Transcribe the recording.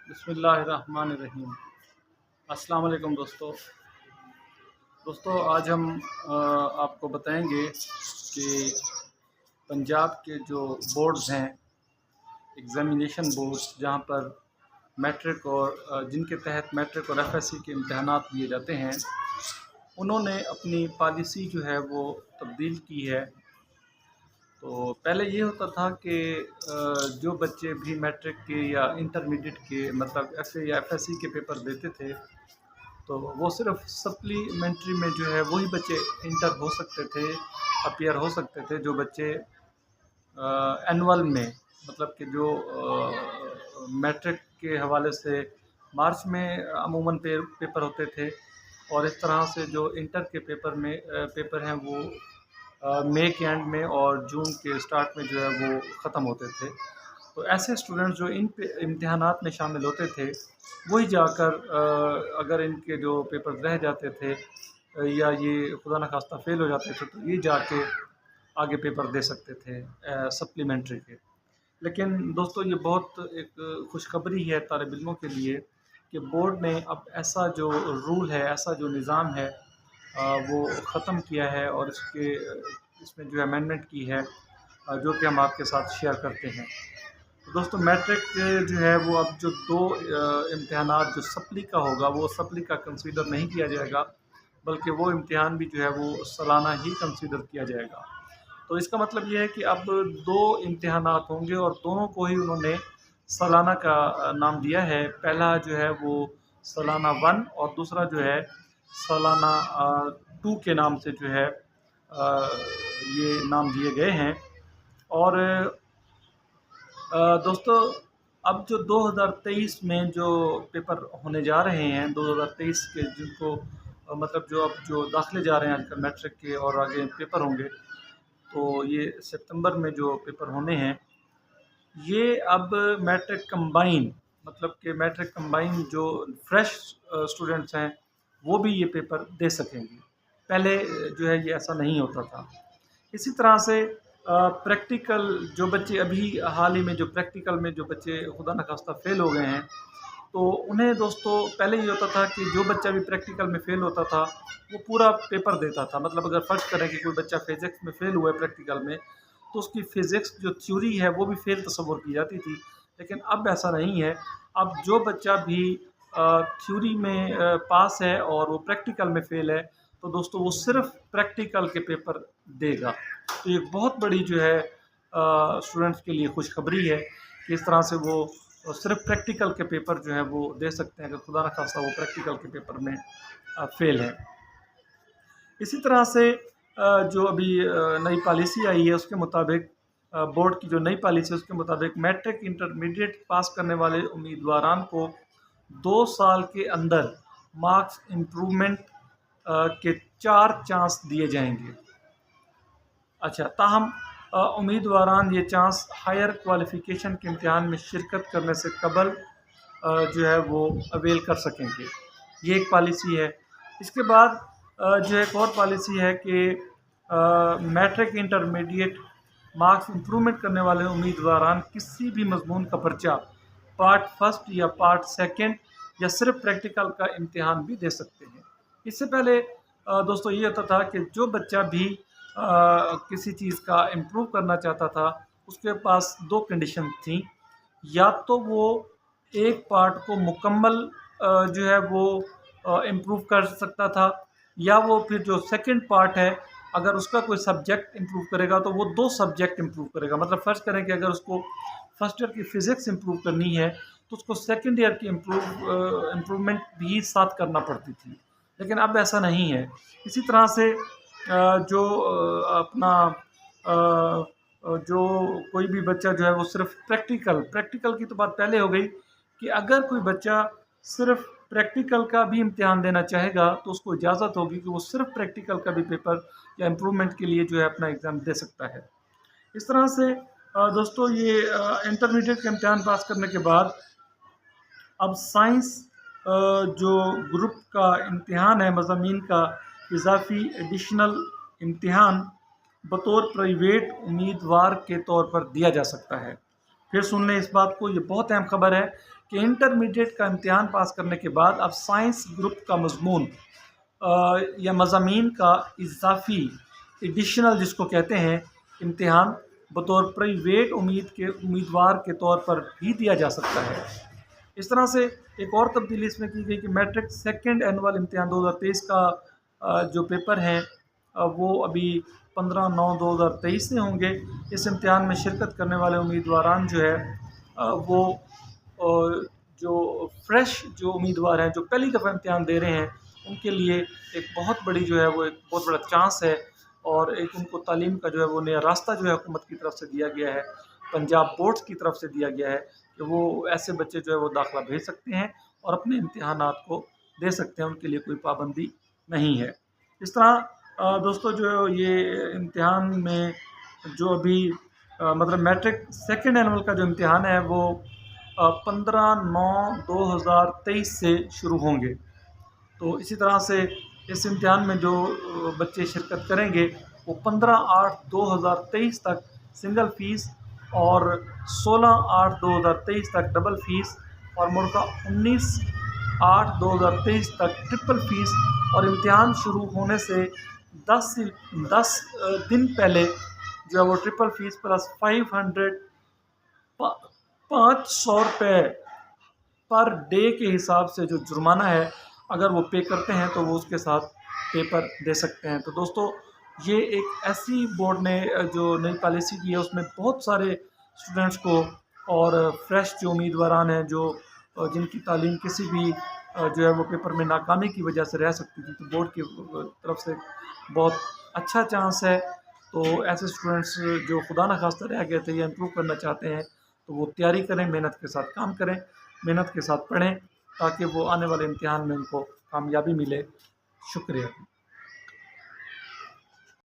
बिस्मिल्लाहिर्रहमानिर्रहीम। अस्सलाम वालेकुम दोस्तों आज हम आपको बताएंगे कि पंजाब के जो बोर्ड्स हैं, एग्ज़ामिनेशन बोर्ड्स, जहां पर मैट्रिक और जिनके तहत मैट्रिक और एफएससी के इम्तहानात लिए जाते हैं, उन्होंने अपनी पॉलिसी जो है वो तब्दील की है। तो पहले ये होता था कि जो बच्चे भी मैट्रिक के या इंटरमीडिएट के मतलब एफए या एफएससी के पेपर देते थे, तो वो सिर्फ सप्लीमेंट्री में जो है वही बच्चे इंटर हो सकते थे, अपीयर हो सकते थे। जो बच्चे एनुअल में मतलब कि जो मैट्रिक के हवाले से मार्च में अमूमन पेपर होते थे, और इस तरह से जो इंटर के पेपर हैं वो मई के एंड में और जून के स्टार्ट में जो है वो ख़त्म होते थे। तो ऐसे स्टूडेंट्स जो इन पे इम्तिहानात में शामिल होते थे, वही जाकर अगर इनके जो पेपर रह जाते थे या ये खुदा न खास्ता फ़ेल हो जाते थे, तो ये जाके आगे पेपर दे सकते थे सप्लीमेंट्री के। लेकिन दोस्तों, ये बहुत एक खुशखबरी है तालिब इल्मों के लिए कि बोर्ड ने अब ऐसा जो रूल है, ऐसा जो निज़ाम है, वो ख़त्म किया है और इसमें जो अमेंडमेंट की है, जो कि हम आपके साथ शेयर करते हैं। तो दोस्तों, मैट्रिक जो है वो अब जो दो इम्तिहानात जो सप्ली का होगा, वो सप्ली का कंसीडर नहीं किया जाएगा, बल्कि वो इम्तिहान भी जो है वो सालाना ही कंसीडर किया जाएगा। तो इसका मतलब ये है कि अब दो इम्तिहानात होंगे और दोनों को ही उन्होंने सालाना का नाम दिया है। पहला जो है वो सालाना 1 और दूसरा जो है सालाना 2 के नाम से जो है ये नाम दिए गए हैं। और दोस्तों, अब जो 2023 में जो पेपर होने जा रहे हैं, 2023 के जिनको मतलब जो अब जो दाखिले जा रहे हैं आजकल मैट्रिक के और आगे पेपर होंगे, तो ये सितंबर में जो पेपर होने हैं, ये अब मैट्रिक कंबाइन मतलब कि मैट्रिक कंबाइन जो फ्रेश स्टूडेंट्स हैं, वो भी ये पेपर दे सकेंगे। पहले जो है ये ऐसा नहीं होता था। इसी तरह से प्रैक्टिकल जो बच्चे अभी हाल ही में जो प्रैक्टिकल में जो बच्चे खुदा न खास्ता फ़ेल हो गए हैं, तो उन्हें दोस्तों पहले ये होता था कि जो बच्चा भी प्रैक्टिकल में फ़ेल होता था, वो पूरा पेपर देता था। मतलब अगर फ़र्ज़ करें कि कोई बच्चा फ़िज़िक्स में फ़ेल हुआ है प्रैक्टिकल में, तो उसकी फ़िज़िक्स जो थ्योरी है वो भी फ़ेल तस्वुर की जाती थी। लेकिन अब ऐसा नहीं है। अब जो बच्चा भी थ्योरी में पास है और वो प्रैक्टिकल में फ़ेल है, तो दोस्तों वो सिर्फ़ प्रैक्टिकल के पेपर देगा। तो ये बहुत बड़ी जो है स्टूडेंट्स के लिए खुशखबरी है कि इस तरह से वो सिर्फ प्रैक्टिकल के पेपर जो है वो दे सकते हैं, अगर खुदा न खास्ता वो प्रैक्टिकल के पेपर में फ़ेल है। इसी तरह से जो अभी नई पॉलिसी आई है, उसके मुताबिक बोर्ड की जो नई पॉलिसी है उसके मुताबिक मैट्रिक इंटरमीडिएट पास करने वाले उम्मीदवारान को 2 साल के अंदर मार्क्स इम्प्रूवमेंट के 4 चांस दिए जाएंगे। अच्छा, ताहम उम्मीदवारान ये चांस हायर क्वालिफ़िकेशन के इम्तिहान में शिरकत करने से कबल जो है वो अवेल कर सकेंगे। ये एक पॉलिसी है। इसके बाद जो एक और पॉलिसी है कि मैट्रिक इंटरमीडिएट मार्क्स इम्प्रूवमेंट करने वाले उम्मीदवारान किसी भी मज़मून का पर्चा पार्ट फर्स्ट या पार्ट सेकंड या सिर्फ प्रैक्टिकल का इम्तिहान भी दे सकते हैं। इससे पहले दोस्तों ये होता था कि जो बच्चा भी किसी चीज़ का इम्प्रूव करना चाहता था, उसके पास 2 कंडीशन थी। या तो वो एक पार्ट को मुकम्मल जो है वो इम्प्रूव कर सकता था, या वो फिर जो सेकंड पार्ट है, अगर उसका कोई सब्जेक्ट इम्प्रूव करेगा तो वो 2 सब्जेक्ट इम्प्रूव करेगा। मतलब फ़र्ज़ करें कि अगर उसको फर्स्ट ईयर की फ़िज़िक्स इम्प्रूव करनी है, तो उसको सेकंड ईयर की इम्प्रूवमेंट भी साथ करना पड़ती थी। लेकिन अब ऐसा नहीं है। इसी तरह से जो अपना जो कोई भी बच्चा जो है वो सिर्फ प्रैक्टिकल की तो बात पहले हो गई कि अगर कोई बच्चा सिर्फ प्रैक्टिकल का भी इम्तिहान देना चाहेगा, तो उसको इजाज़त होगी कि वो सिर्फ प्रैक्टिकल का भी पेपर या इम्प्रूवमेंट के लिए जो है अपना एग्ज़ाम दे सकता है। इस तरह से दोस्तों, ये इंटरमीडिएट का इम्तिहान पास करने के बाद अब साइंस जो ग्रुप का इम्तिहान है, मज़ामीन का इजाफ़ी एडिशनल इम्तिहान बतौर प्राइवेट उम्मीदवार के तौर पर दिया जा सकता है। फिर सुन लें इस बात को, ये बहुत अहम खबर है कि इंटरमीडिएट का इम्तिहान पास करने के बाद अब साइंस ग्रुप का मज़मून या मज़ामीन का इजाफ़ी एडिशनल जिसको कहते हैं इम्तिहान बतौर प्राइवेट उम्मीदवार के तौर पर भी दिया जा सकता है। इस तरह से एक और तब्दीली इसमें की गई कि मैट्रिक सेकंड एनुअल इम्तिहान 2023 का जो पेपर हैं वो अभी 15/9/2023 से होंगे। इस इम्तिहान में शिरकत करने वाले उम्मीदवारान जो है वो जो फ्रेश जो उम्मीदवार हैं जो पहली दफ़ा इम्तिहान दे रहे हैं उनके लिए एक बहुत बड़ी जो है वो एक बहुत बड़ा चांस है और एक उनको तालीम का जो है वो नया रास्ता जो है हुकूमत की तरफ से दिया गया है, पंजाब बोर्ड्स की तरफ से दिया गया है कि वो ऐसे बच्चे जो है वो दाखिला भेज सकते हैं और अपने इम्तिहानात को दे सकते हैं, उनके लिए कोई पाबंदी नहीं है। इस तरह दोस्तों जो ये इम्तिहान में जो अभी मतलब मैट्रिक सेकंड एनुअल का जो इम्तिहान है वो 15/9/2023 से शुरू होंगे। तो इसी तरह से इस इम्तिहान में जो बच्चे शिरकत करेंगे वो 15/8/2023 तक सिंगल फ़ीस और 16/8/2023 तक डबल फ़ीस और मुड़का 19/8/2023 तक ट्रिपल फ़ीस और इम्तिहान शुरू होने से 10 दिन पहले जो है वो ट्रिपल फ़ीस प्लस 500 रुपये पर डे के हिसाब से जो जुर्माना है अगर वो पे करते हैं तो वो उसके साथ पेपर दे सकते हैं। तो दोस्तों ये एक ऐसी बोर्ड ने जो नई पॉलिसी की है उसमें बहुत सारे स्टूडेंट्स को और फ्रेश जो उम्मीदवारान हैं जो जिनकी तालीम किसी भी जो है वो पेपर में नाकामी की वजह से रह सकती थी, तो बोर्ड की तरफ से बहुत अच्छा चांस है। तो ऐसे स्टूडेंट्स जो खुदा न खास्ता रह गए थे या इम्प्रूव करना चाहते हैं तो वो तैयारी करें, मेहनत के साथ काम करें, मेहनत के साथ पढ़ें ताकि वो आने वाले इम्तिहान में उनको कामयाबी मिले। शुक्रिया।